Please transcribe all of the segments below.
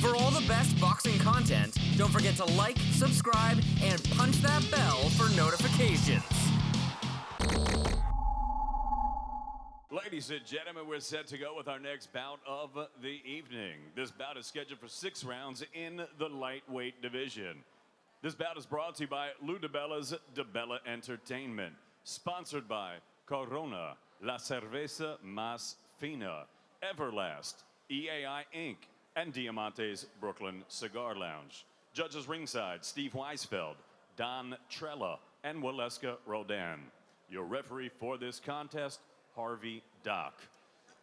For all the best boxing content, don't forget to like, subscribe, and punch that bell for notifications. Ladies and gentlemen, we're set to go with our next bout of the evening. This bout is scheduled for 6 rounds in the lightweight division. This bout is brought to you by DiBella's DiBella Entertainment, sponsored by Corona, La Cerveza Más Fina, Everlast, EAI Inc., and Diamante's Brooklyn Cigar Lounge. Judges ringside, Steve Weisfeld, Don Trella, and Waleska Rodan. Your referee for this contest, Harvey Dock.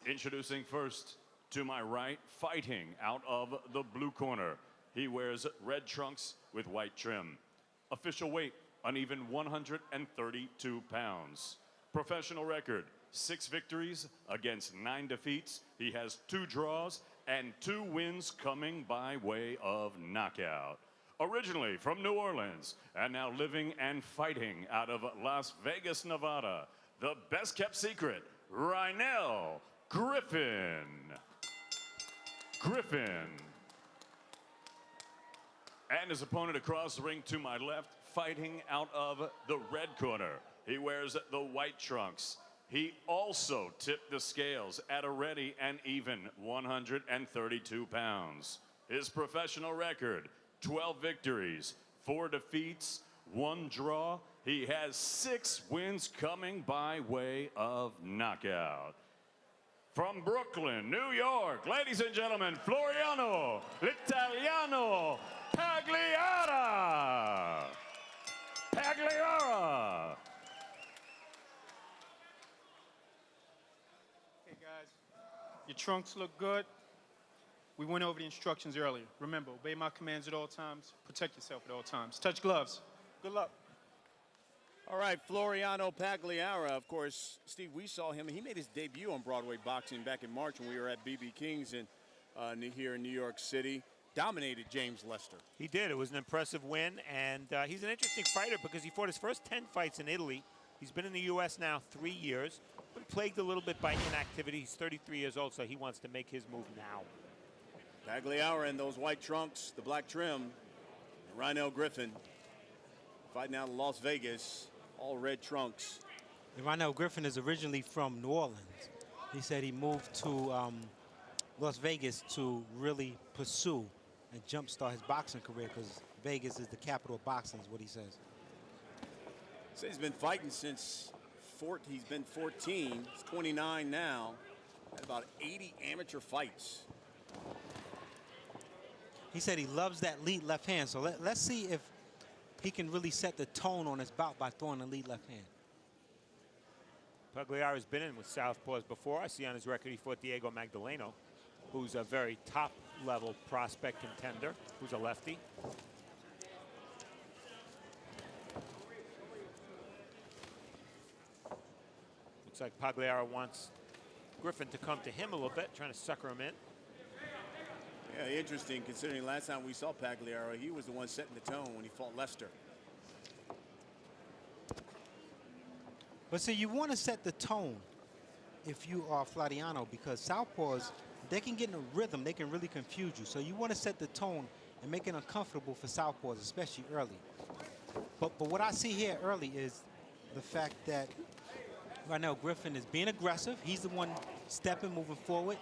Introducing first, to my right, fighting out of the blue corner. He wears red trunks with white trim. Official weight, an even 132 pounds. Professional record, 6 victories against 9 defeats. He has 2 draws and 2 wins coming by way of knockout. Originally from New Orleans and now living and fighting out of Las Vegas, Nevada, the best kept secret, Rynell Griffin. And his opponent across the ring to my left, fighting out of the red corner. He wears the white trunks. He also tipped the scales at a ready and even 132 pounds. His professional record, 12 victories, 4 defeats, 1 draw. He has 6 wins coming by way of knockout. From Brooklyn, New York, ladies and gentlemen, Floriano L'Italiano Pagliara. Hey guys, your trunks look good. We went over the instructions earlier. Remember, obey my commands at all times. Protect yourself at all times. Touch gloves. Good luck. All right, Floriano Pagliara, of course, Steve, we saw him. He made his debut on Broadway boxing back in March when we were at BB King's here in New York City. Dominated James Lester. He did. It was an impressive win, and he's an interesting fighter because he fought his first 10 fights in Italy. He's been in the U.S. now 3 years, but plagued a little bit by inactivity. He's 33 years old, so he wants to make his move now. Pagliara in those white trunks, the black trim, and Rynell Griffin fighting out in Las Vegas, all red trunks. And Rynell Griffin is originally from New Orleans. He said he moved to Las Vegas to really pursue and jumpstart his boxing career because Vegas is the capital of boxing, is what he says. Says he's been fighting since he's been 14. He's 29 now. Had about 80 amateur fights. He said he loves that lead left hand, so let's see if he can really set the tone on his bout by throwing the lead left hand. Pagliara's been in with southpaws before. I see on his record he fought Diego Magdaleno, who's a very top-level prospect contender, who's a lefty. Looks like Pagliara wants Griffin to come to him a little bit, trying to sucker him in. Yeah, interesting considering last time we saw Pagliara, he was the one setting the tone when he fought Lester. But see, you want to set the tone if you are Floriano, because southpaws, they can get in a rhythm, they can really confuse you. So you want to set the tone and make it uncomfortable for southpaws, especially early. But what I see here early is the fact that Rynell Griffin is being aggressive. He's the one stepping, moving forward.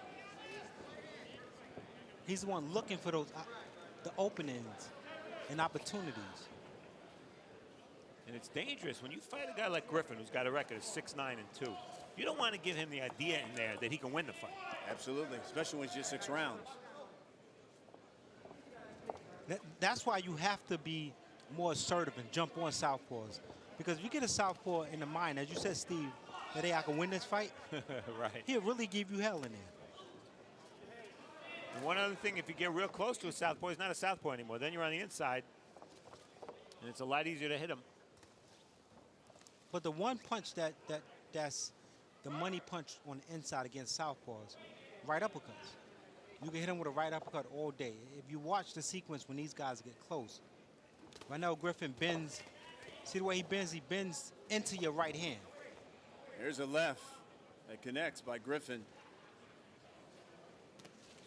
He's the one looking for those the openings and opportunities. And it's dangerous when you fight a guy like Griffin, who's got a record of 6-9-2. You don't want to give him the idea in there that he can win the fight. Absolutely, especially when it's just 6 rounds. That's why you have to be more assertive and jump on southpaws. Because if you get a southpaw in the mind, as you said, Steve, that, hey, I can win this fight, right. He'll really give you hell in there. And one other thing, if you get real close to a southpaw, he's not a southpaw anymore. Then you're on the inside, and it's a lot easier to hit him. But the one punch that's the money punch on the inside against southpaws, right uppercuts. You can hit him with a right uppercut all day. If you watch the sequence when these guys get close, Rynell Griffin bends. See the way he bends? He bends into your right hand. Here's a left that connects by Griffin.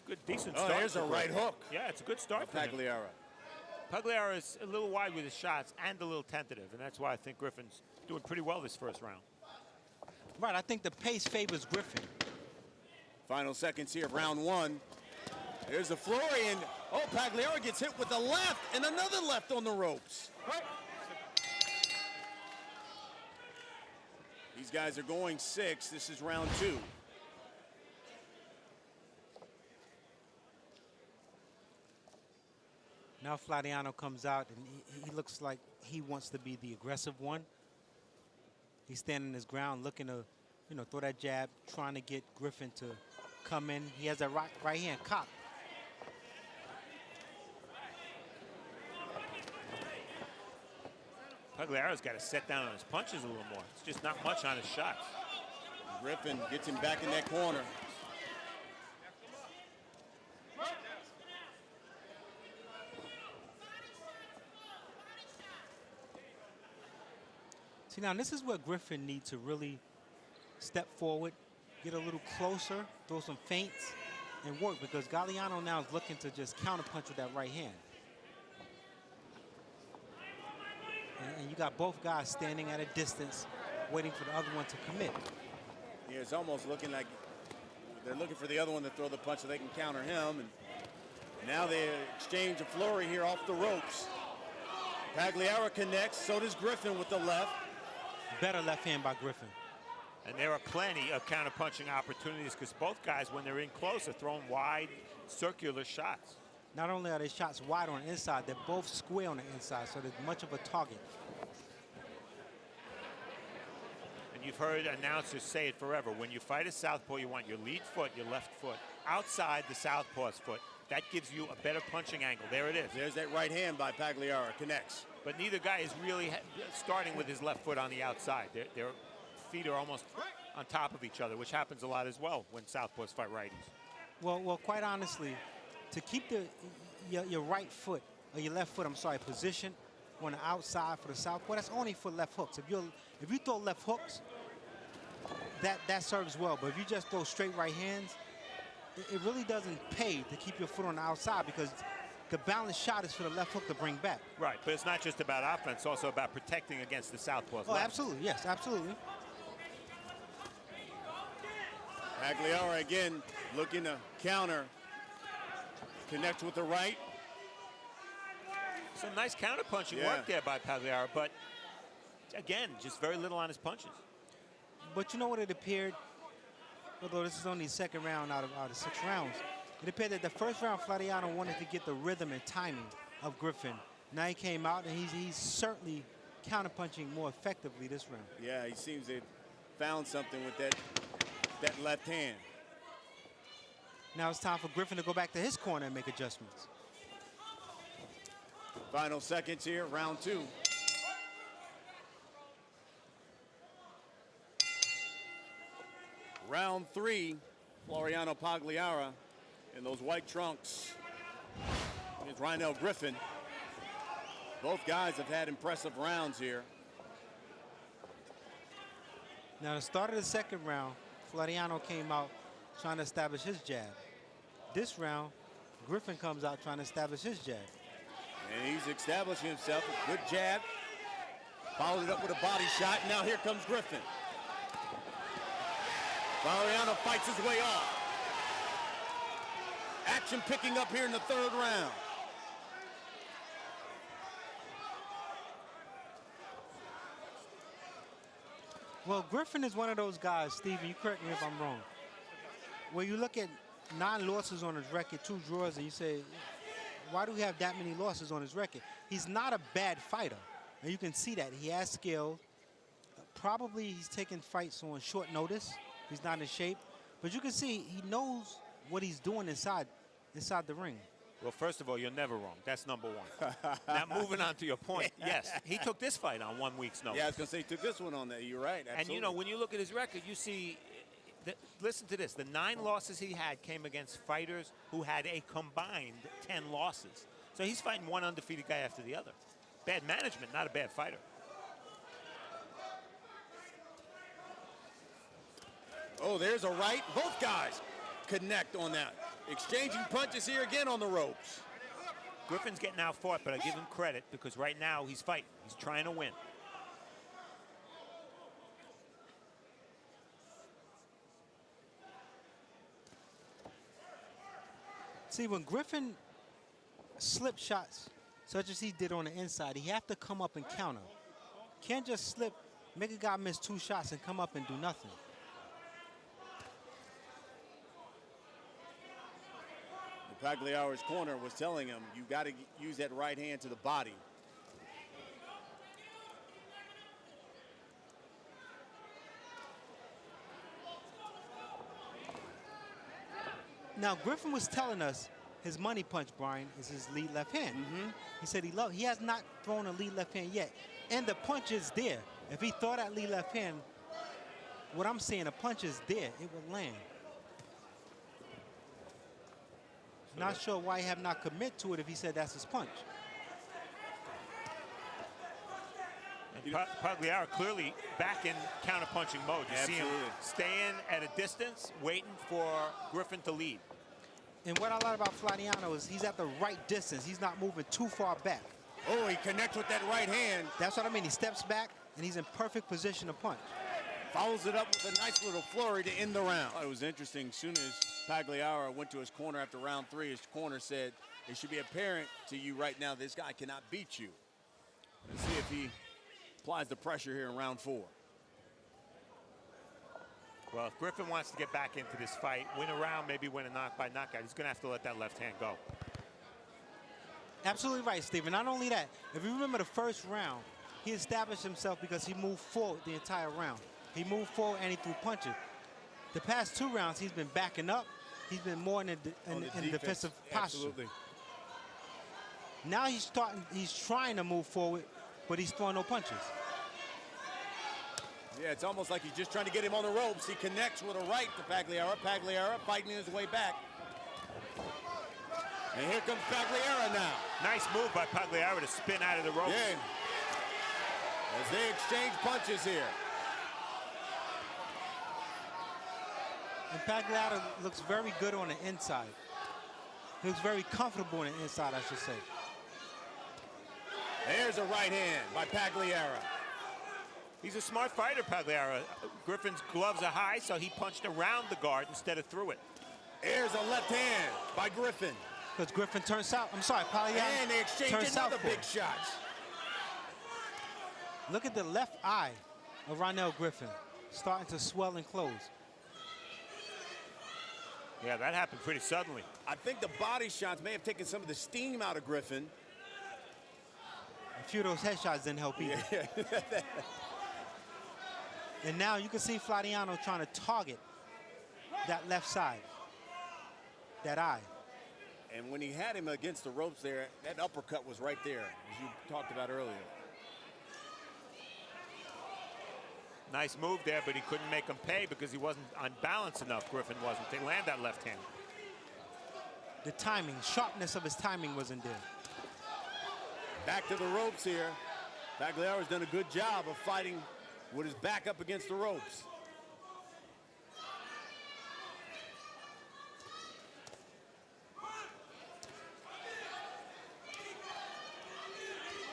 Good, decent Oh, start. there's a right hook. Yeah, it's a good start for him. Pagliara. Pagliara is a little wide with his shots and a little tentative, and that's why I think Griffin's doing pretty well this first round. Right, I think the pace favors Griffin. Final seconds here of round one. There's the Florian. Oh, Pagliara gets hit with a left and another left on the ropes. These guys are going 6. This is round 2. Now Floriano comes out, and he looks like he wants to be the aggressive one. He's standing his ground, looking to, throw that jab, trying to get Griffin to come in. He has that right hand cocked. Pagliara's got to set down on his punches a little more. It's just not much on his shots. Griffin gets him back in that corner. See, now this is where Griffin needs to really step forward, get a little closer, throw some feints, and work, because Galliano now is looking to just counterpunch with that right hand. And you got both guys standing at a distance, waiting for the other one to commit. Yeah, it's almost looking like they're looking for the other one to throw the punch so they can counter him. And now they exchange a flurry here off the ropes. Pagliara connects, so does Griffin with the left. Better left hand by Griffin. And there are plenty of counterpunching opportunities because both guys, when they're in close, are throwing wide, circular shots. Not only are they shots wide on the inside, they're both square on the inside, so there's much of a target. And you've heard announcers say it forever. When you fight a southpaw, you want your lead foot, your left foot, outside the southpaw's foot. That gives you a better punching angle. There it is. There's that right hand by Pagliara, connects. But neither guy is really starting with his left foot on the outside. Their feet are almost on top of each other, which happens a lot as well when southpaws fight righties. Well, quite honestly, to keep your right foot, or your left foot, I'm sorry, positioned on the outside for the southpaw, that's only for left hooks. If you throw left hooks, that serves well. But if you just throw straight right hands, it really doesn't pay to keep your foot on the outside, because the balanced shot is for the left hook to bring back. Right, but it's not just about offense, it's also about protecting against the southpaw's Oh, left. absolutely, yes, absolutely. Pagliara again looking to counter. Connects with the right. Some nice counterpunching work there by Pagliara, but again, just very little on his punches. But you know what it appeared, although this is only the second round out of 6 rounds, it appeared that the first round, Floriano wanted to get the rhythm and timing of Griffin. Now he came out, and he's certainly counterpunching more effectively this round. Yeah, he seems to have found something with that left hand. Now it's time for Griffin to go back to his corner and make adjustments. Final seconds here, round 2. Round 3, Floriano Pagliara in those white trunks. Here's Rynell Griffin. Both guys have had impressive rounds here. Now, the start of the second round, Floriano came out trying to establish his jab. This round, Griffin comes out trying to establish his jab. And he's establishing himself. A good jab. Followed it up with a body shot. Now here comes Griffin. Floriano fights his way off. Action picking up here in the third round. Well, Griffin is one of those guys, Steven, you correct me if I'm wrong, where you look at 9 losses on his record, 2 draws, and you say, why do we have that many losses on his record? He's not a bad fighter, and you can see that. He has skill. Probably he's taking fights on short notice. He's not in shape. But you can see he knows what he's doing inside the ring. Well, first of all, you're never wrong. That's number one. Now, moving on to your point, yes, he took this fight on 1 week's notice. Yeah, I was going to say he took this one on that. You're right, absolutely. And, you know, when you look at his record, you see, listen to this, the 9 losses he had came against fighters who had a combined 10 losses. So he's fighting one undefeated guy after the other. Bad management, not a bad fighter. Oh, there's a right. Both guys connect on that. Exchanging punches here again on the ropes. Griffin's getting out fought, but I give him credit because right now he's fighting. He's trying to win. See, when Griffin slip shots, such as he did on the inside, he have to come up and counter. Can't just slip, make a guy miss 2 shots and come up and do nothing. Pagliara's corner was telling him, you got to use that right hand to the body. Now, Griffin was telling us his money punch, Brian, is his lead left hand. He said he has not thrown a lead left hand yet. And the punch is there. If he throw that lead left hand, what I'm saying, the punch is there. It will land. Not sure why he have not commit to it if he said that's his punch. And Pagliara clearly back in counter-punching mode. You see him staying at a distance, waiting for Griffin to lead. And what I like about Floriano is he's at the right distance. He's not moving too far back. Oh, he connects with that right hand. That's what I mean. He steps back, and he's in perfect position to punch. Follows it up with a nice little flurry to end the round. It was interesting. As soon as Pagliara went to his corner after round 3, his corner said, it should be apparent to you right now this guy cannot beat you. Let's see if he applies the pressure here in round 4. Well, if Griffin wants to get back into this fight, win a round, maybe win a knockout, he's going to have to let that left hand go. Absolutely right, Stephen. Not only that, if you remember the first round, he established himself because he moved forward the entire round. He moved forward and he threw punches. The past 2 rounds, he's been backing up. He's been more in the defensive posture. Absolutely. Now he's trying to move forward, but he's throwing no punches. Yeah, it's almost like he's just trying to get him on the ropes. He connects with a right to Pagliara. Pagliara fighting his way back. And here comes Pagliara now. Nice move by Pagliara to spin out of the ropes. Yeah. As they exchange punches here. And Pagliara looks very good on the inside. He looks very comfortable on the inside, I should say. There's a right hand by Pagliara. He's a smart fighter, Pagliara. Griffin's gloves are high, so he punched around the guard instead of through it. There's a left hand by Griffin. Because Griffin turns south. I'm sorry, Pagliara. And they exchange another big shots. Look at the left eye of Rynell Griffin starting to swell and close. Yeah, that happened pretty suddenly. I think the body shots may have taken some of the steam out of Griffin. A few of those headshots didn't help either. Yeah. And now you can see Floriano trying to target that left side, that eye. And when he had him against the ropes there, that uppercut was right there, as you talked about earlier. Nice move there, but he couldn't make him pay because he wasn't on balance enough, Griffin wasn't. They land that left hand. The timing, sharpness of his timing wasn't there. Back to the ropes here. Pagliara's done a good job of fighting with his back up against the ropes.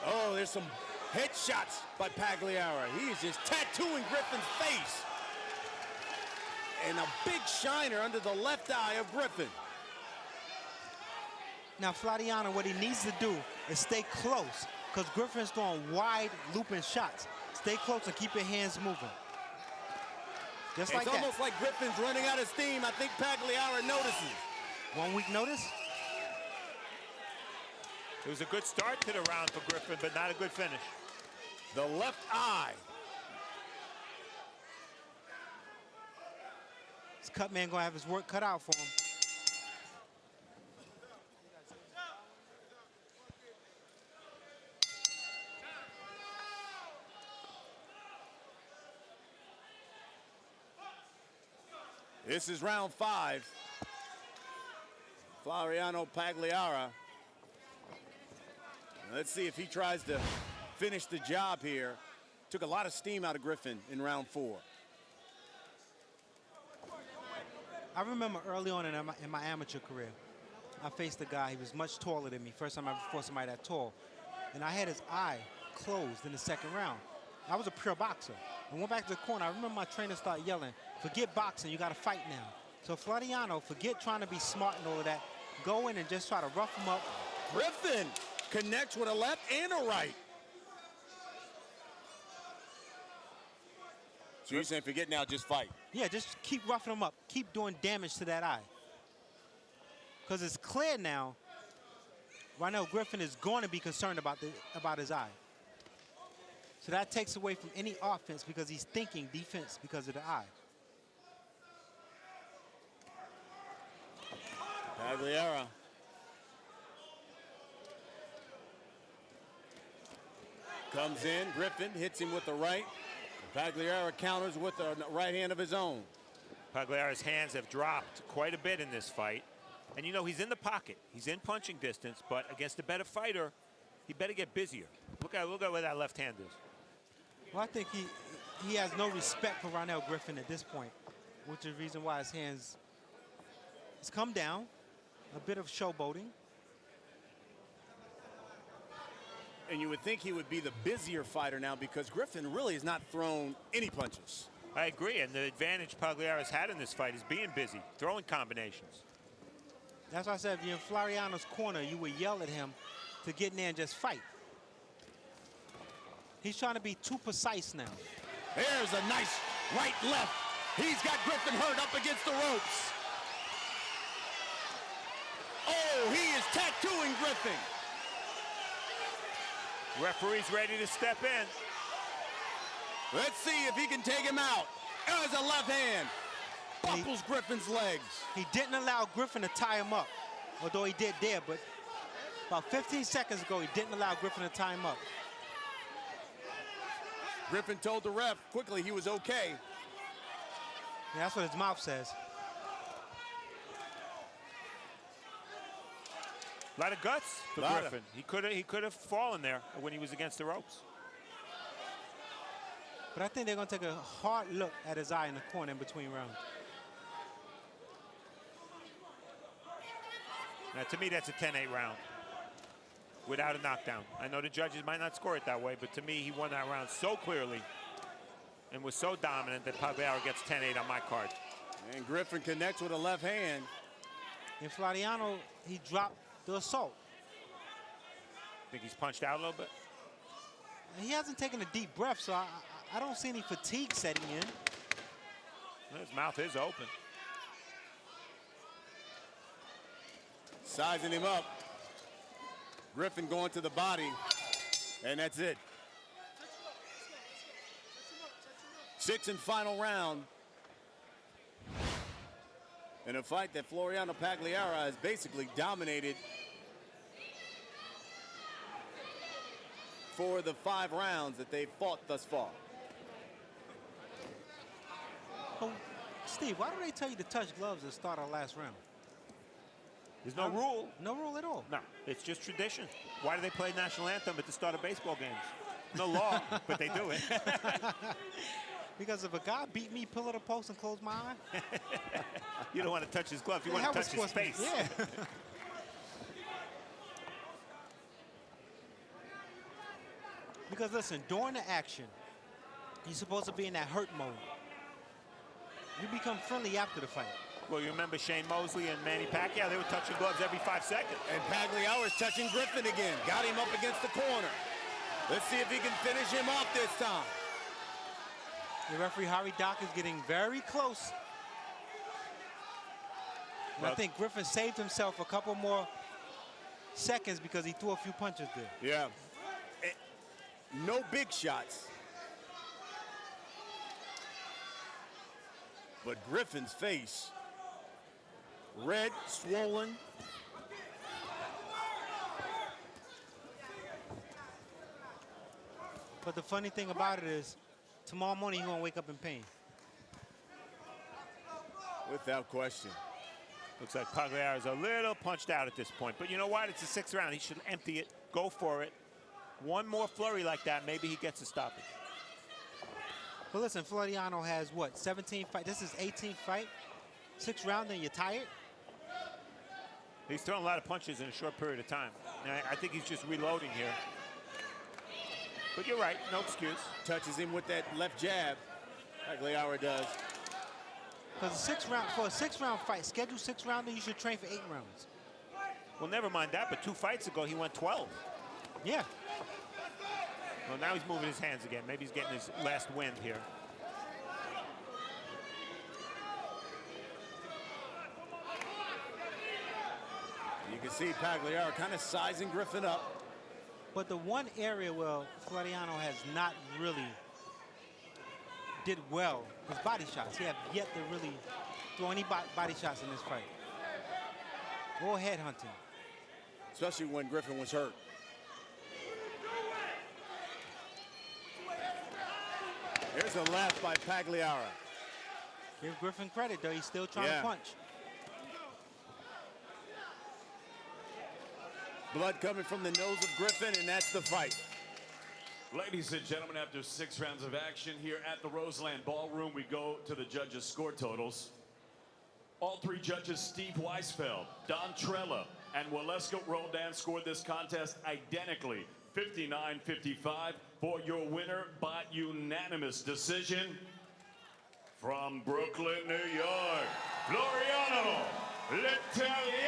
Oh, there's some headshots by Pagliara. He is just tattooing Griffin's face. And a big shiner under the left eye of Griffin. Now, Floriano, what he needs to do is stay close because Griffin's throwing wide looping shots. Stay close and keep your hands moving. Just like that. It's almost like Griffin's running out of steam. I think Pagliara notices. 1 week notice? It was a good start to the round for Griffin, but not a good finish. The left eye. This cut man gonna have his work cut out for him. This is round 5. Floriano Pagliara. Let's see if he tries to finish the job here. Took a lot of steam out of Griffin in round 4. I remember early on in my amateur career, I faced a guy. He was much taller than me. First time I ever fought somebody that tall. And I had his eye closed in the second round. I was a pure boxer. I went back to the corner. I remember my trainer started yelling, "Forget boxing, you got to fight now." So FLORIANO, forget trying to be smart and all of that. Go in and just try to rough him up. Griffin connects with a left and a right. So you're saying forget now, just fight? Yeah, just keep roughing him up. Keep doing damage to that eye. Because it's clear now, Rynell Griffin is going to be concerned about his eye. So that takes away from any offense because he's thinking defense because of the eye. Pagliara. Comes in, Griffin hits him with the right. Pagliara counters with the right hand of his own. Pagliara's hands have dropped quite a bit in this fight. And you know, he's in the pocket. He's in punching distance, but against a better fighter, he better get busier. Look at where that left hand is. Well, I think he has no respect for Rynell Griffin at this point, which is the reason why his hands has come down. A bit of showboating. And you would think he would be the busier fighter now because Griffin really has not thrown any punches. I agree, and the advantage Pagliara's had in this fight is being busy, throwing combinations. That's why I said if you're in Floriano's corner, you would yell at him to get in there and just fight. He's trying to be too precise now. There's a nice right left. He's got Griffin hurt up against the ropes. Oh, he is tattooing Griffin. Referee's ready to step in. Let's see if he can take him out. There's a left hand. Buckles Griffin's legs. He didn't allow Griffin to tie him up, although he did there, but about 15 seconds ago, he didn't allow Griffin to tie him up. Griffin told the ref quickly he was okay. Yeah, that's what his mouth says. A lot of guts for Griffin. He could have fallen there when he was against the ropes. But I think they're going to take a hard look at his eye in the corner in between rounds. Now, to me, that's a 10-8 round without a knockdown. I know the judges might not score it that way, but to me, he won that round so clearly and was so dominant that Pagliara gets 10-8 on my card. And Griffin connects with a left hand. And FLORIANO, he dropped the assault. Think he's punched out a little bit? He hasn't taken a deep breath, so I don't see any fatigue setting in. His mouth is open. Sizing him up. Griffin going to the body, and that's it. Sixth and final round. In a fight that FLORIANO Pagliara has basically dominated for the 5 rounds that they've fought thus far. Oh, Steve, why do they tell you to touch gloves to start our last round? There's no rule. No rule at all. No, it's just tradition. Why do they play national anthem at the start of baseball games? No law, but they do it. Because if a guy beat me, pillar the post and close my eye. You don't want to touch his gloves. You want to touch his face. Yeah. Because listen, during the action, you're supposed to be in that hurt mode. You become friendly after the fight. Well, you remember Shane Mosley and Manny Pacquiao? They were touching gloves every 5 seconds. And Pagliara is touching Griffin again. Got him up against the corner. Let's see if he can finish him off this time. The referee, Harry Dock, is getting very close. And I think Griffin saved himself a couple more seconds because he threw a few punches there. Yeah. No big shots. But Griffin's face, red, swollen. But the funny thing about it is, tomorrow morning he's going to wake up in pain. Without question. Looks like Pagliara's a little punched out at this point. But you know what? It's the 6th round. He should empty it, go for it. One more flurry like that, maybe he gets a stoppage. But listen, FLORIANO has, what, 17 fights? This is 18th fight. 6th round and you're tired. He's throwing a lot of punches in a short period of time. Now, I think he's just reloading here. But you're right, no excuse. Touches him with that left jab. Pagliara does. Because for a 6th round fight, scheduled 6th rounder, you should train for 8 rounds. Well, never mind that, but 2 fights ago, he went 12. Yeah. Well, now he's moving his hands again. Maybe he's getting his last wind here. You can see Pagliara kind of sizing Griffin up. But the one area where Floriano has not really did well is body shots. He have yet to really throw any body shots in this fight. Or head hunting. Especially when Griffin was hurt. Here's a left by Pagliara. Give Griffin credit, though. He's still trying to punch. Blood coming from the nose of Griffin, and that's the fight. Ladies and gentlemen, after 6 rounds of action here at the Roseland Ballroom, we go to the judges' score totals. All 3 judges, Steve Weisfeld, Don Trella, and Waleska Roldan, scored this contest identically, 59-55, for your winner by unanimous decision. From Brooklyn, New York, Floriano L'Italiano